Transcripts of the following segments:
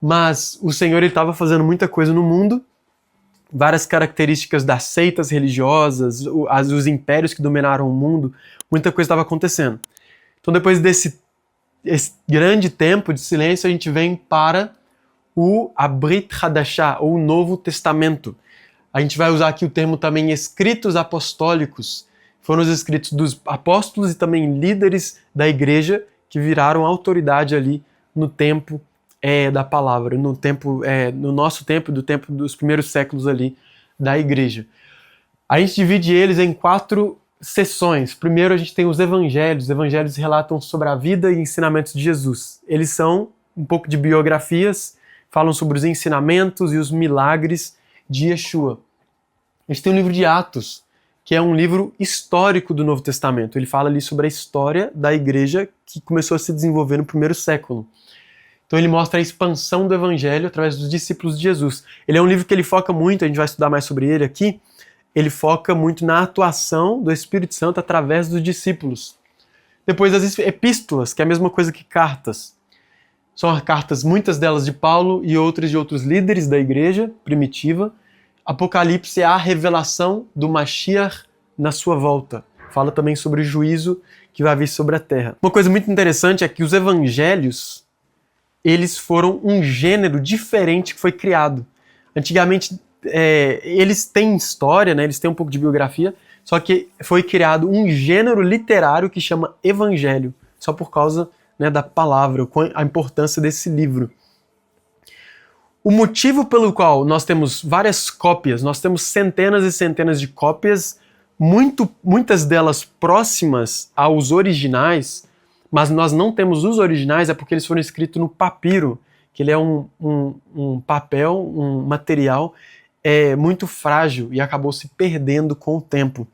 Mas o Senhor estava fazendo muita coisa no mundo, várias características das seitas religiosas, os impérios que dominaram o mundo, muita coisa estava acontecendo. Então depois desse grande tempo de silêncio, a gente vem para a Brit Hadashah, ou o Novo Testamento. A gente vai usar aqui o termo também escritos apostólicos. Foram os escritos dos apóstolos e também líderes da igreja que viraram autoridade ali no tempo da palavra, no nosso tempo, do tempo dos primeiros séculos ali da igreja. A gente divide eles em 4 seções. Primeiro a gente tem os evangelhos. Os evangelhos relatam sobre a vida e ensinamentos de Jesus. Eles são um pouco de biografias, falam sobre os ensinamentos e os milagres de Yeshua. A gente tem o livro de Atos, que é um livro histórico do Novo Testamento. Ele fala ali sobre a história da igreja que começou a se desenvolver no primeiro século. Então ele mostra a expansão do evangelho através dos discípulos de Jesus. Ele é um livro que ele foca muito, a gente vai estudar mais sobre ele aqui, ele foca muito na atuação do Espírito Santo através dos discípulos. Depois as epístolas, que é a mesma coisa que cartas. São cartas, muitas delas de Paulo e outras de outros líderes da igreja primitiva. Apocalipse é a revelação do Mashiach na sua volta. Fala também sobre o juízo que vai vir sobre a terra. Uma coisa muito interessante é que os evangelhos, eles foram um gênero diferente que foi criado. Antigamente, eles têm história, né? Eles têm um pouco de biografia, só que foi criado um gênero literário que chama evangelho, só por causa, né, da palavra, a importância desse livro. O motivo pelo qual nós temos várias cópias, nós temos centenas e centenas de cópias, muitas delas próximas aos originais, mas nós não temos os originais, é porque eles foram escritos no papiro, que ele é um papel, um material muito frágil e acabou se perdendo com o tempo.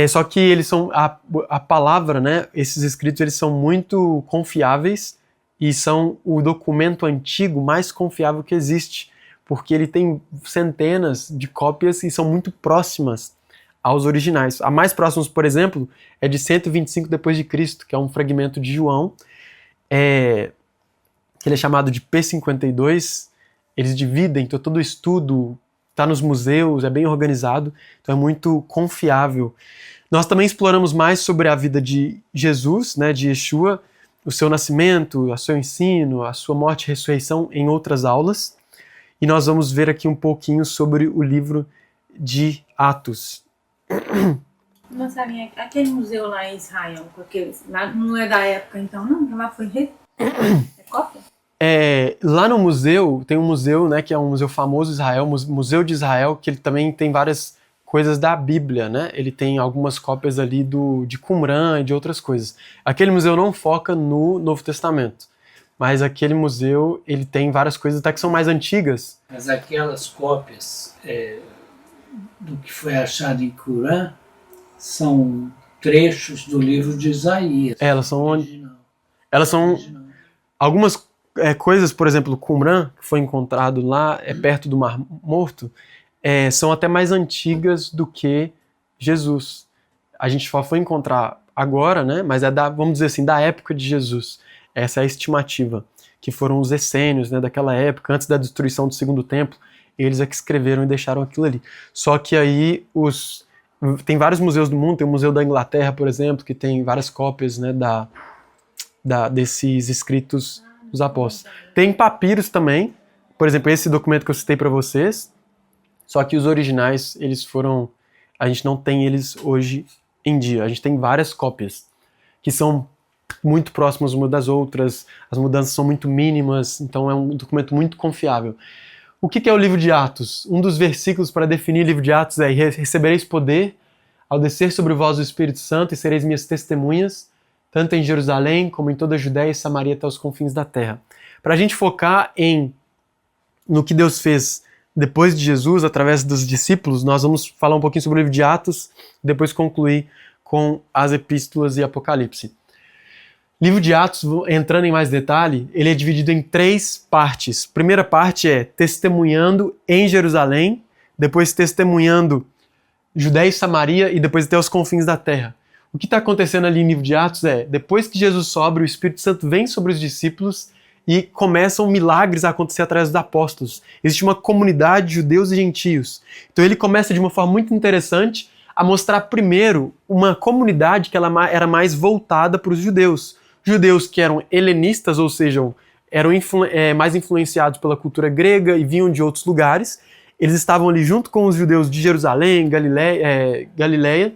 Só que eles são, a palavra, né, esses escritos, eles são muito confiáveis e são o documento antigo mais confiável que existe, porque ele tem centenas de cópias e são muito próximas aos originais. A mais próxima, por exemplo, é de 125 depois de Cristo, que é um fragmento de João, que ele é chamado de P52. Eles dividem, então todo o estudo está nos museus, é bem organizado, então é muito confiável. Nós também exploramos mais sobre a vida de Jesus, né, de Yeshua, o seu nascimento, o seu ensino, a sua morte e ressurreição em outras aulas. E nós vamos ver aqui um pouquinho sobre o livro de Atos. Marcelinha, aquele museu lá em Israel, porque lá não é da época então, não? Lá foi cópia? Lá no museu, tem um museu, né, que é um museu famoso de Israel, Museu de Israel, que ele também tem várias coisas da Bíblia, né? Ele tem algumas cópias ali de Qumran e de outras coisas. Aquele museu não foca no Novo Testamento, mas aquele museu, ele tem várias coisas até que são mais antigas. Mas aquelas cópias do que foi achado em Qumran são trechos do livro de Isaías. Elas são algumas coisas, por exemplo, Qumran, que foi encontrado lá perto do Mar Morto, são até mais antigas do que Jesus. A gente só foi encontrar agora, né? Mas vamos dizer assim, da época de Jesus. Essa é a estimativa, que foram os essênios, né, daquela época, antes da destruição do Segundo Templo, eles é que escreveram e deixaram aquilo ali. Só que aí tem vários museus do mundo, tem o Museu da Inglaterra, por exemplo, que tem várias cópias, né, desses escritos dos apóstolos. Tem papiros também, por exemplo, esse documento que eu citei para vocês, só que os originais, a gente não tem eles hoje em dia. A gente tem várias cópias, que são muito próximas umas das outras, as mudanças são muito mínimas, então é um documento muito confiável. O que é o livro de Atos? Um dos versículos para definir o livro de Atos é: recebereis poder ao descer sobre vós o Espírito Santo e sereis minhas testemunhas, tanto em Jerusalém como em toda a Judéia e Samaria até os confins da terra. Para a gente focar no que Deus fez depois de Jesus, através dos discípulos, nós vamos falar um pouquinho sobre o livro de Atos, depois concluir com as epístolas e Apocalipse. Livro de Atos, entrando em mais detalhe, ele é dividido em 3 partes. Primeira parte é testemunhando em Jerusalém, depois testemunhando Judéia e Samaria e depois até os confins da terra. O que está acontecendo ali no livro de Atos depois que Jesus sobe, o Espírito Santo vem sobre os discípulos, e começam milagres a acontecer através dos apóstolos. Existe uma comunidade de judeus e gentios. Então ele começa de uma forma muito interessante a mostrar primeiro uma comunidade que ela era mais voltada para os judeus. Judeus que eram helenistas, ou seja, eram mais influenciados pela cultura grega e vinham de outros lugares. Eles estavam ali junto com os judeus de Jerusalém, Galileia,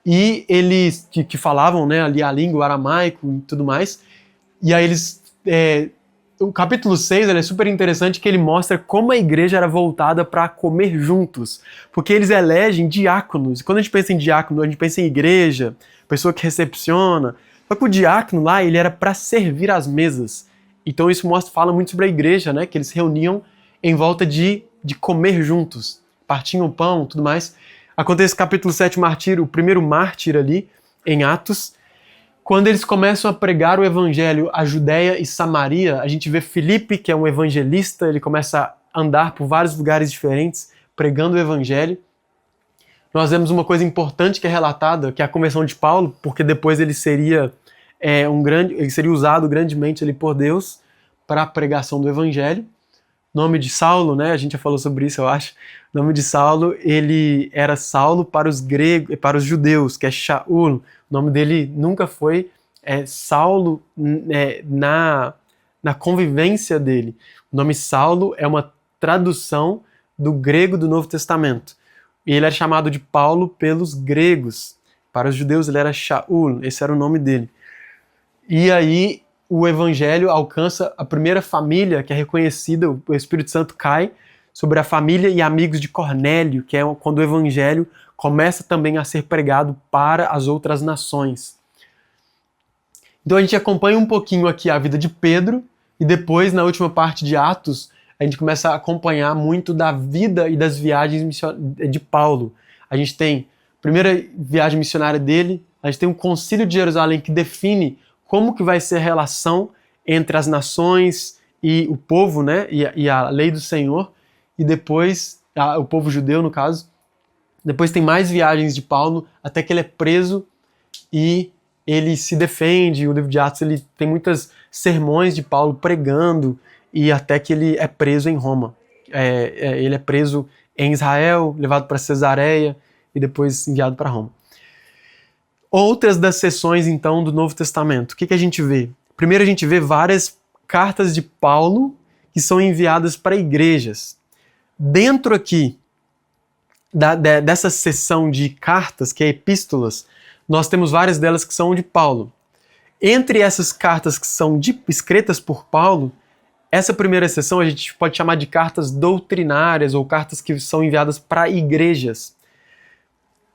e eles que falavam, né, ali a língua aramaico e tudo mais. E aí o capítulo 6 ele é super interessante, que ele mostra como a igreja era voltada para comer juntos, porque eles elegem diáconos. E quando a gente pensa em diácono, a gente pensa em igreja, pessoa que recepciona. Só que o diácono lá, ele era para servir às mesas. Então isso fala muito sobre a igreja, né, que eles se reuniam em volta de comer juntos, partiam o pão, tudo mais. Acontece capítulo 7, o primeiro mártir ali, em Atos. Quando eles começam a pregar o evangelho à Judéia e Samaria, a gente vê Filipe, que é um evangelista, ele começa a andar por vários lugares diferentes, pregando o evangelho. Nós vemos uma coisa importante que é relatada, que é a conversão de Paulo, porque depois ele seria usado grandemente ali por Deus para a pregação do evangelho. O nome de Saulo, né? A gente já falou sobre isso, eu acho. O nome de Saulo, ele era Saulo para os gregos, para os judeus, que é Shaul. O nome dele nunca foi Saulo na convivência dele. O nome Saulo é uma tradução do grego do Novo Testamento. E ele era chamado de Paulo pelos gregos. Para os judeus ele era Shaul, esse era o nome dele. E aí o evangelho alcança a primeira família que é reconhecida, o Espírito Santo cai sobre a família e amigos de Cornélio, que é quando o evangelho começa também a ser pregado para as outras nações. Então a gente acompanha um pouquinho aqui a vida de Pedro, e depois, na última parte de Atos, a gente começa a acompanhar muito da vida e das viagens de Paulo. A gente tem a primeira viagem missionária dele, a gente tem um concílio de Jerusalém que define como que vai ser a relação entre as nações e o povo, né, e a lei do Senhor, e depois, o povo judeu, no caso. Depois tem mais viagens de Paulo, até que ele é preso e ele se defende. O livro de Atos ele tem muitos sermões de Paulo pregando, e até que ele é preso em Roma. Ele é preso em Israel, levado para Cesareia e depois enviado para Roma. Outras das seções, então, do Novo Testamento. O que a gente vê? Primeiro a gente vê várias cartas de Paulo que são enviadas para igrejas. Dentro aqui dessa seção de cartas, que é epístolas, nós temos várias delas que são de Paulo. Entre essas cartas que são escritas por Paulo, essa primeira seção a gente pode chamar de cartas doutrinárias ou cartas que são enviadas para igrejas.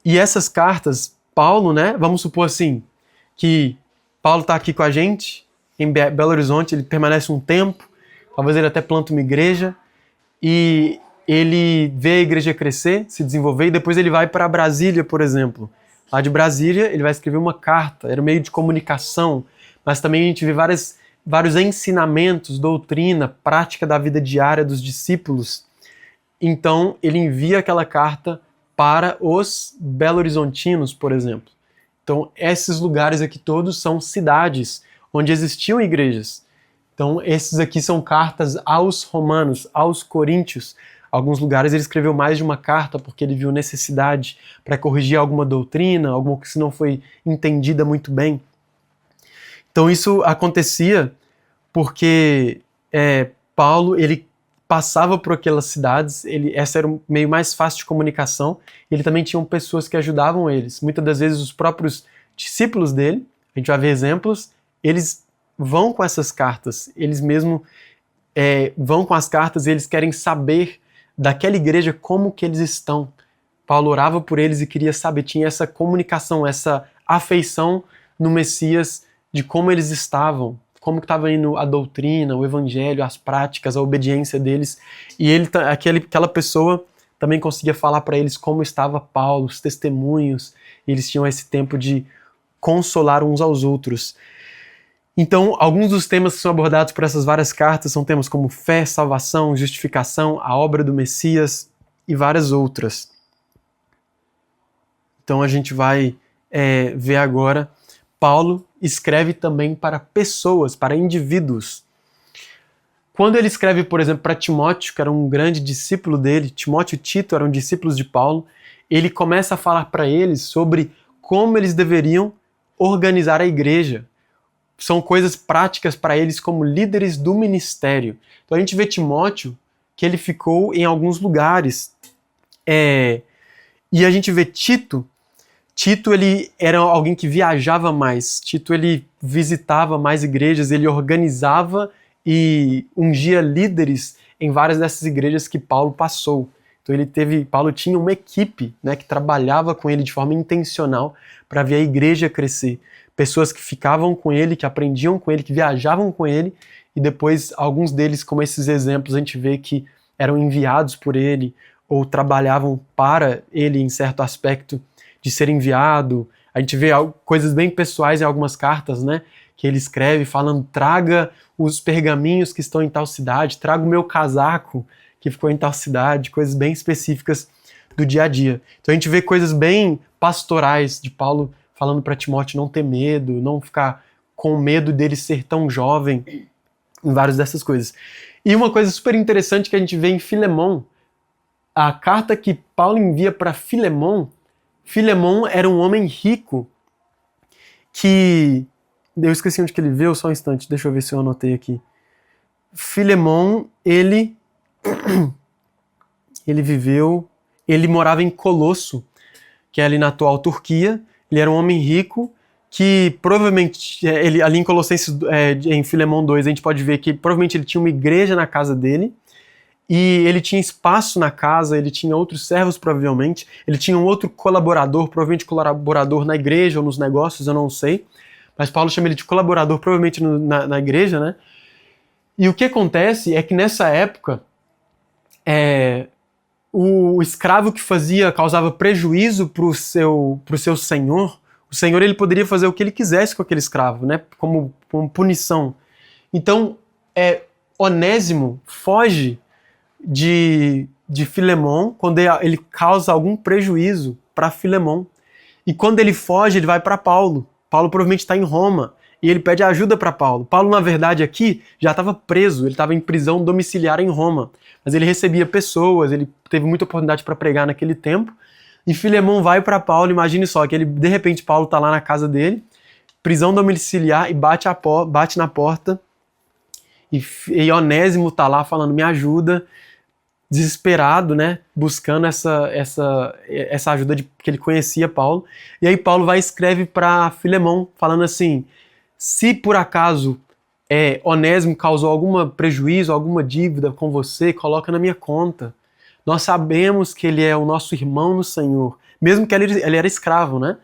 E essas cartas, Paulo, né, vamos supor assim, que Paulo está aqui com a gente, em Belo Horizonte, ele permanece um tempo, talvez ele até planta uma igreja, e ele vê a igreja crescer, se desenvolver, e depois ele vai para Brasília, por exemplo. Lá de Brasília, ele vai escrever uma carta, era um meio de comunicação, mas também a gente vê vários ensinamentos, doutrina, prática da vida diária dos discípulos. Então, ele envia aquela carta para os belo-horizontinos, por exemplo. Então, esses lugares aqui todos são cidades onde existiam igrejas. Então, esses aqui são cartas aos romanos, aos coríntios. Alguns lugares ele escreveu mais de uma carta porque ele viu necessidade para corrigir alguma doutrina, alguma que não foi entendida muito bem. Então, isso acontecia porque Paulo, ele passava por aquelas cidades, essa era o meio mais fácil de comunicação, ele também tinha pessoas que ajudavam eles. Muitas das vezes os próprios discípulos dele, a gente vai ver exemplos, eles vão com essas cartas, eles mesmo vão com as cartas e eles querem saber daquela igreja como que eles estão. Paulo orava por eles e queria saber, tinha essa comunicação, essa afeição no Messias de como eles estavam, como que estava indo a doutrina, o evangelho, as práticas, a obediência deles. E aquela pessoa também conseguia falar para eles como estava Paulo, os testemunhos. E eles tinham esse tempo de consolar uns aos outros. Então, alguns dos temas que são abordados por essas várias cartas são temas como fé, salvação, justificação, a obra do Messias e várias outras. Então a gente vai ver agora, Paulo escreve também para pessoas, para indivíduos. Quando ele escreve, por exemplo, para Timóteo, que era um grande discípulo dele, Timóteo e Tito eram discípulos de Paulo, ele começa a falar para eles sobre como eles deveriam organizar a igreja. São coisas práticas para eles como líderes do ministério. Então a gente vê Timóteo, que ele ficou em alguns lugares. E a gente vê Tito, ele era alguém que viajava mais. Tito, ele visitava mais igrejas, ele organizava e ungia líderes em várias dessas igrejas que Paulo passou. Então Paulo tinha uma equipe, né, que trabalhava com ele de forma intencional para ver a igreja crescer. Pessoas que ficavam com ele, que aprendiam com ele, que viajavam com ele, e depois alguns deles, como esses exemplos, a gente vê que eram enviados por ele, ou trabalhavam para ele em certo aspecto de ser enviado. A gente vê coisas bem pessoais em algumas cartas, né, que ele escreve falando: traga os pergaminhos que estão em tal cidade, traga o meu casaco que ficou em tal cidade, coisas bem específicas do dia a dia. Então a gente vê coisas bem pastorais de Paulo falando para Timóteo não ter medo, não ficar com medo dele ser tão jovem, em várias dessas coisas. E uma coisa super interessante que a gente vê em Filemon, a carta que Paulo envia para Filemon era um homem rico que... Eu esqueci onde que ele veio, só um instante, deixa eu ver se eu anotei aqui. Filemon, ele morava em Colosso, que é ali na atual Turquia. Ele era um homem rico que provavelmente, ali em Colossenses, em Filemon 2, a gente pode ver que provavelmente ele tinha uma igreja na casa dele, e ele tinha espaço na casa, ele tinha outros servos provavelmente, ele tinha um outro colaborador, provavelmente colaborador na igreja ou nos negócios, eu não sei, mas Paulo chama ele de colaborador provavelmente na igreja, né? E o que acontece é que nessa época, o escravo que causava prejuízo para o seu senhor, o senhor ele poderia fazer o que ele quisesse com aquele escravo, né? Como punição. Então, Onésimo foge de Filemon quando ele causa algum prejuízo para Filemon. E quando ele foge, ele vai para Paulo. Paulo provavelmente está em Roma. E ele pede ajuda para Paulo. Paulo, na verdade, aqui já estava preso, ele estava em prisão domiciliar em Roma. Mas ele recebia pessoas, ele teve muita oportunidade para pregar naquele tempo. E Filemon vai para Paulo, imagine só, que de repente Paulo está lá na casa dele, prisão domiciliar, e bate na porta. E Onésimo está lá falando: me ajuda, desesperado, né, buscando essa ajuda que ele conhecia Paulo. E aí Paulo vai e escreve para Filemon, falando assim: se por acaso Onésimo causou algum prejuízo, alguma dívida com você, coloca na minha conta. Nós sabemos que ele é o nosso irmão no Senhor, mesmo que ele era escravo, né?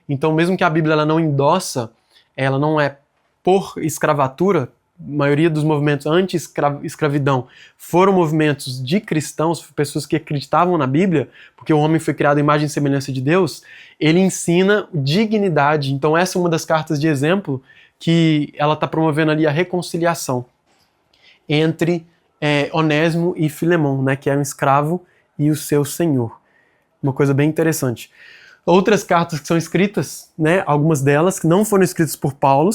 Então, mesmo que a Bíblia ela não endossa, ela não é por escravatura, a maioria dos movimentos anti-escravidão foram movimentos de cristãos, pessoas que acreditavam na Bíblia, porque o homem foi criado à imagem e semelhança de Deus. Ele ensina dignidade. Então essa é uma das cartas de exemplo que ela está promovendo ali a reconciliação entre Onésimo e Filemon, né, que era um escravo e o seu senhor. Uma coisa bem interessante. Outras cartas que são escritas, né, algumas delas que não foram escritas por Paulo,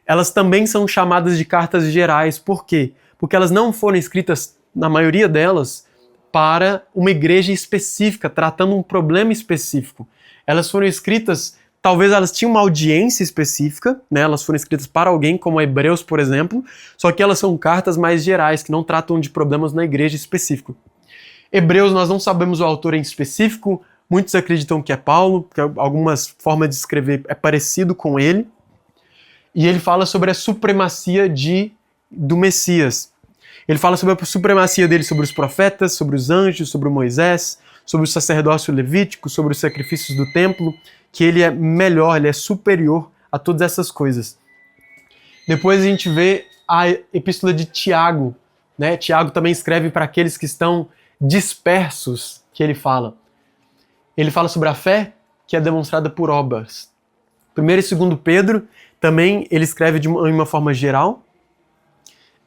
elas também são chamadas de cartas gerais. Por quê? Porque elas não foram escritas, na maioria delas, para uma igreja específica, tratando um problema específico. Elas foram escritas, talvez elas tinham uma audiência específica, né? Elas foram escritas para alguém, como Hebreus, por exemplo, só que elas são cartas mais gerais, que não tratam de problemas na igreja específico. Hebreus, nós não sabemos o autor em específico, muitos acreditam que é Paulo, porque algumas formas de escrever é parecido com ele, e ele fala sobre a supremacia do Messias. Ele fala sobre a supremacia dele sobre os profetas, sobre os anjos, sobre Moisés, sobre o sacerdócio levítico, sobre os sacrifícios do templo, que ele é melhor, ele é superior a todas essas coisas. Depois a gente vê a epístola de Tiago, né? Tiago também escreve para aqueles que estão dispersos, que ele fala. Ele fala sobre a fé que é demonstrada por obras. 1 e 2 Pedro, também ele escreve de uma forma geral.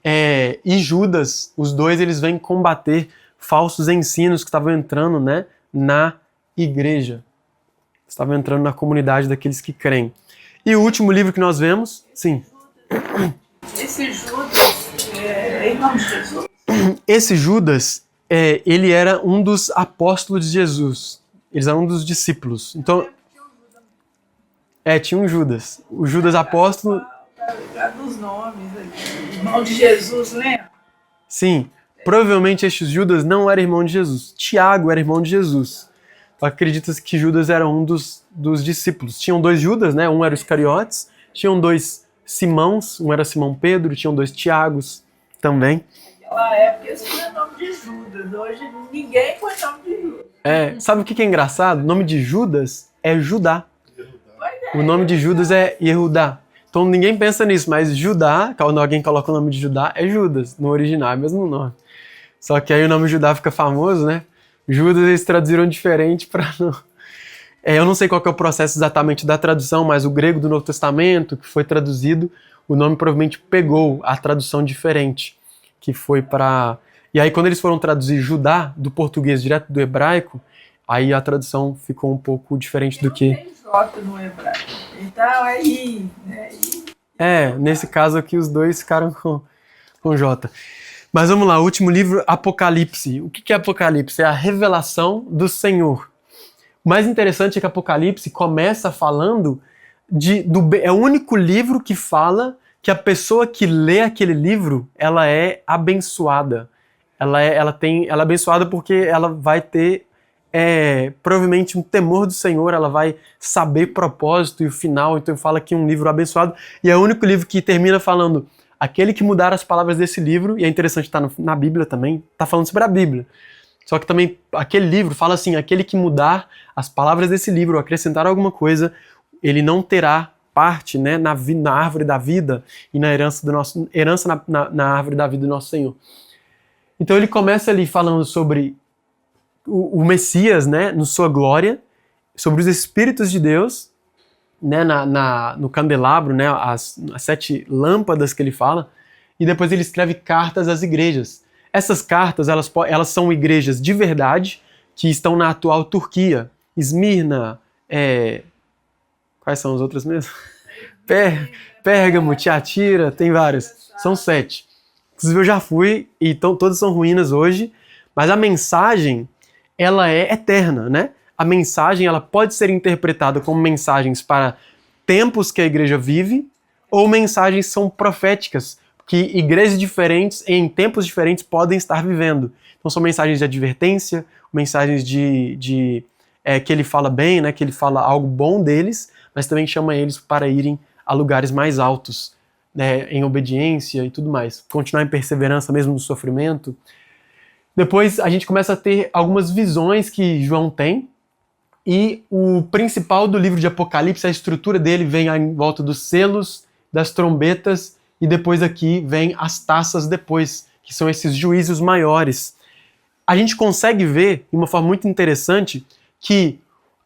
E Judas, os dois, eles vêm combater falsos ensinos que estavam entrando, né, na igreja. Estavam entrando na comunidade daqueles que creem. E o último livro que nós vemos, sim. Esse Judas, é irmão de Jesus? Esse Judas, ele era um dos apóstolos de Jesus. Eles eram um dos discípulos. Então, tinha um Judas. O Judas apóstolo... Para lembrar dos nomes aqui. Irmão de Jesus, lembra? Sim, provavelmente este Judas não era irmão de Jesus. Tiago era irmão de Jesus. Acredita-se que Judas era um dos discípulos. Tinham 2 Judas, né? Um era os Iscariotes. Tinham 2 Simãos. Um era Simão Pedro. Tinham 2 Tiagos também. Naquela época esse não é nome de Judas. Hoje ninguém põe nome de Judas. Sabe o que é engraçado? O nome de Judas é Judá. O nome de Judas é Yehudá. Então ninguém pensa nisso, mas Judá, quando alguém coloca o nome de Judá, é Judas. No original é o mesmo nome. Só que aí o nome Judá fica famoso, né? Judas eles traduziram diferente para não... eu não sei qual que é o processo exatamente da tradução, mas o grego do Novo Testamento, que foi traduzido, o nome provavelmente pegou a tradução diferente, que foi para... E aí quando eles foram traduzir Judá do português direto do hebraico, aí a tradução ficou um pouco diferente do que... Não tem J no hebraico. Então é I, né? Nesse caso aqui os dois ficaram com J. Mas vamos lá, o último livro, Apocalipse. O que é Apocalipse? É a revelação do Senhor. O mais interessante é que Apocalipse começa falando é o único livro que fala que a pessoa que lê aquele livro, ela é abençoada. Ela é abençoada porque ela vai ter provavelmente um temor do Senhor, ela vai saber propósito e o final. Então fala que é um livro abençoado. E é o único livro que termina falando aquele que mudar as palavras desse livro, e é interessante estar na Bíblia também, está falando sobre a Bíblia. Só que também aquele livro fala assim, aquele que mudar as palavras desse livro, ou acrescentar alguma coisa, ele não terá parte, né, na árvore da vida e na herança na árvore da vida do nosso Senhor. Então ele começa ali falando sobre o Messias, né, na sua glória, sobre os Espíritos de Deus, né, no candelabro, né, as 7 lâmpadas que ele fala, e depois ele escreve cartas às igrejas. Essas cartas, elas são igrejas de verdade, que estão na atual Turquia, Esmirna, quais são as outras mesmo? Pérgamo, Tiatira, tem várias, são 7. Inclusive eu já fui, e todas são ruínas hoje, mas a mensagem, ela é eterna, né? A mensagem ela pode ser interpretada como mensagens para tempos que a igreja vive, ou mensagens são proféticas, que igrejas diferentes, em tempos diferentes, podem estar vivendo. Então são mensagens de advertência, mensagens que ele fala bem, né, que ele fala algo bom deles, mas também chama eles para irem a lugares mais altos, né, em obediência e tudo mais. Continuar em perseverança mesmo no sofrimento. Depois a gente começa a ter algumas visões que João tem, e o principal do livro de Apocalipse, a estrutura dele vem em volta dos selos, das trombetas, e depois aqui vem as taças depois, que são esses juízos maiores. A gente consegue ver, de uma forma muito interessante, que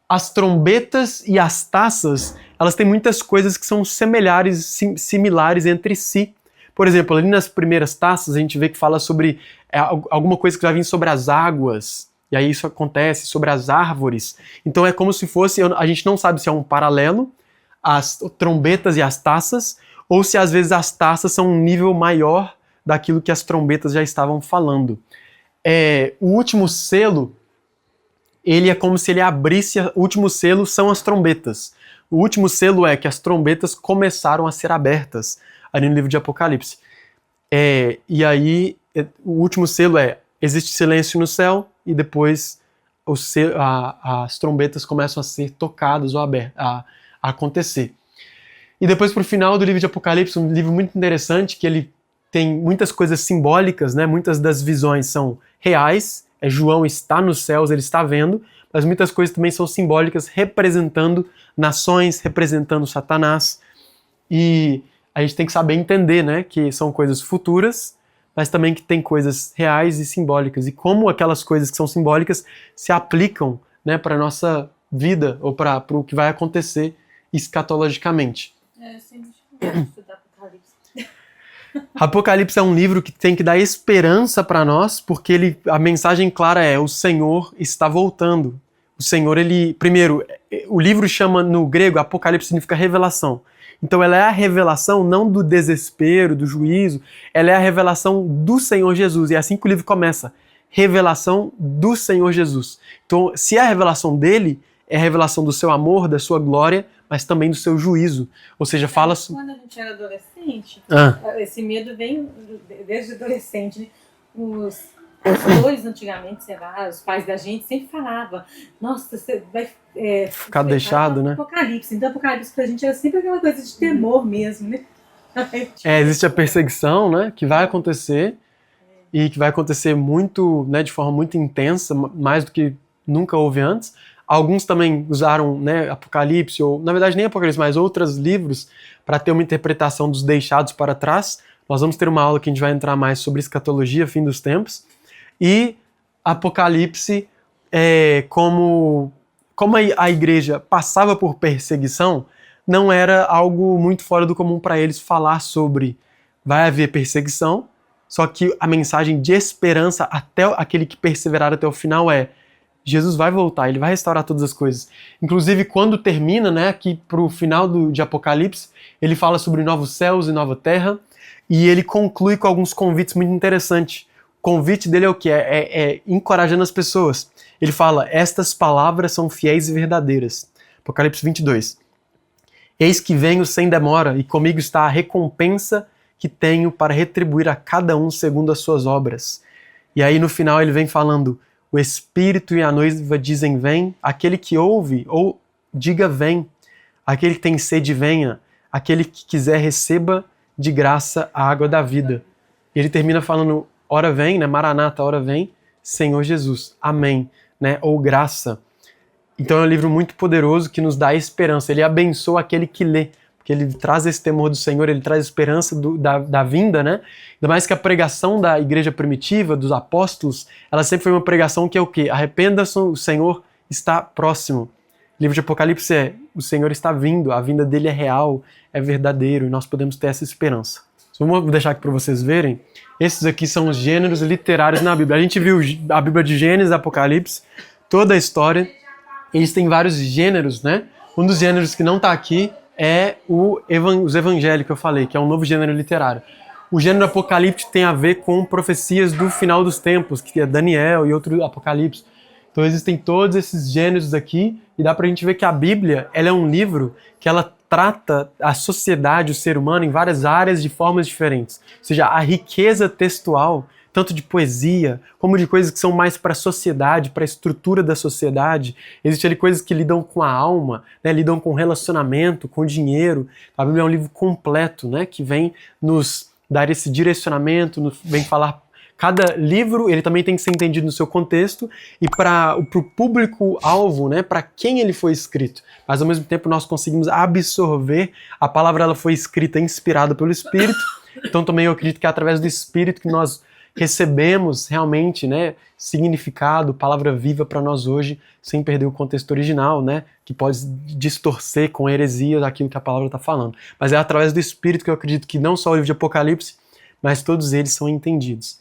as trombetas e as taças, elas têm muitas coisas que são similares entre si. Por exemplo, ali nas primeiras taças, a gente vê que fala sobre alguma coisa que vai vir sobre as águas, e aí isso acontece sobre as árvores. Então é como se fosse, a gente não sabe se é um paralelo, as trombetas e as taças, ou se às vezes as taças são um nível maior daquilo que as trombetas já estavam falando. O último selo, ele é como se ele abrisse, o último selo são as trombetas. O último selo é que as trombetas começaram a ser abertas, ali no livro de Apocalipse. E aí, o último selo existe silêncio no céu, e depois as trombetas começam a ser tocadas ou a acontecer. E depois, para o final do livro de Apocalipse, um livro muito interessante, que ele tem muitas coisas simbólicas, né? Muitas das visões são reais, João está nos céus, ele está vendo, mas muitas coisas também são simbólicas, representando nações, representando Satanás. E a gente tem que saber entender, né, que são coisas futuras, mas também que tem coisas reais e simbólicas, e como aquelas coisas que são simbólicas se aplicam, né, para a nossa vida, ou para o que vai acontecer escatologicamente. Sempre estudar Apocalipse. Apocalipse é um livro que tem que dar esperança para nós, porque a mensagem clara o Senhor está voltando. O Senhor, primeiro, o livro chama no grego, Apocalipse significa revelação. Então ela é a revelação não do desespero, do juízo, ela é a revelação do Senhor Jesus. E é assim que o livro começa. Revelação do Senhor Jesus. Então, se é a revelação dele, é a revelação do seu amor, da sua glória, mas também do seu juízo. Ou seja, fala... Quando a gente era adolescente, Ah. esse medo vem desde adolescente, né? Os pastores antigamente, sei lá, os pais da gente sempre falavam, nossa, você vai ficar deixado, né? Apocalipse. Então, Apocalipse pra gente era sempre aquela coisa de temor mesmo, né? Existe a perseguição, né, que vai acontecer, e que vai acontecer muito, né, de forma muito intensa, mais do que nunca houve antes. Alguns também usaram, né, Apocalipse, ou na verdade nem Apocalipse, mas outros livros, para ter uma interpretação dos deixados para trás. Nós vamos ter uma aula que a gente vai entrar mais sobre escatologia, fim dos tempos. E Apocalipse, como a igreja passava por perseguição, não era algo muito fora do comum para eles falar sobre vai haver perseguição, só que a mensagem de esperança até aquele que perseverar até o final é Jesus vai voltar, ele vai restaurar todas as coisas. Inclusive, quando termina, né, aqui pro final de Apocalipse, ele fala sobre novos céus e nova terra, e ele conclui com alguns convites muito interessantes. O convite dele é o quê? É encorajando as pessoas. Ele fala, estas palavras são fiéis e verdadeiras. Apocalipse 22. Eis que venho sem demora, e comigo está a recompensa que tenho para retribuir a cada um segundo as suas obras. E aí no final ele vem falando, o Espírito e a noiva dizem vem, aquele que ouve, ou diga vem, aquele que tem sede venha, aquele que quiser receba de graça a água da vida. E ele termina falando, ora vem, né, Maranata, ora vem, Senhor Jesus, amém, né, ou graça. Então é um livro muito poderoso que nos dá esperança, ele abençoa aquele que lê, porque ele traz esse temor do Senhor, ele traz esperança da vinda, né? Ainda mais que a pregação da igreja primitiva, dos apóstolos, ela sempre foi uma pregação que é o quê? Arrependa-se, o Senhor está próximo. O livro de Apocalipse é, o Senhor está vindo, a vinda dele é real, é verdadeiro, e nós podemos ter essa esperança. Então, vou deixar aqui para vocês verem, esses aqui são os gêneros literários na Bíblia. A gente viu a Bíblia de Gênesis, Apocalipse, toda a história, eles têm vários gêneros, né? Um dos gêneros que não está aqui é os evangelhos que eu falei, que é um novo gênero literário. O gênero apocalíptico tem a ver com profecias do final dos tempos, que é Daniel e outro Apocalipse. Então existem todos esses gêneros aqui, e dá pra gente ver que a Bíblia, ela é um livro que ela trata a sociedade, o ser humano, em várias áreas de formas diferentes. Ou seja, a riqueza textual, tanto de poesia, como de coisas que são mais para a sociedade, para a estrutura da sociedade. Existem ali coisas que lidam com a alma, né, lidam com relacionamento, com dinheiro. A Bíblia é um livro completo, né, que vem nos dar esse direcionamento, vem falar... Cada livro ele também tem que ser entendido no seu contexto e para o público-alvo, né, para quem ele foi escrito. Mas ao mesmo tempo nós conseguimos absorver, a palavra ela foi escrita inspirada pelo Espírito, então também eu acredito que é através do Espírito que nós recebemos realmente, né, significado, palavra viva para nós hoje, sem perder o contexto original, né, que pode distorcer com heresias aquilo que a palavra está falando. Mas é através do Espírito que eu acredito que não só o livro de Apocalipse, mas todos eles são entendidos.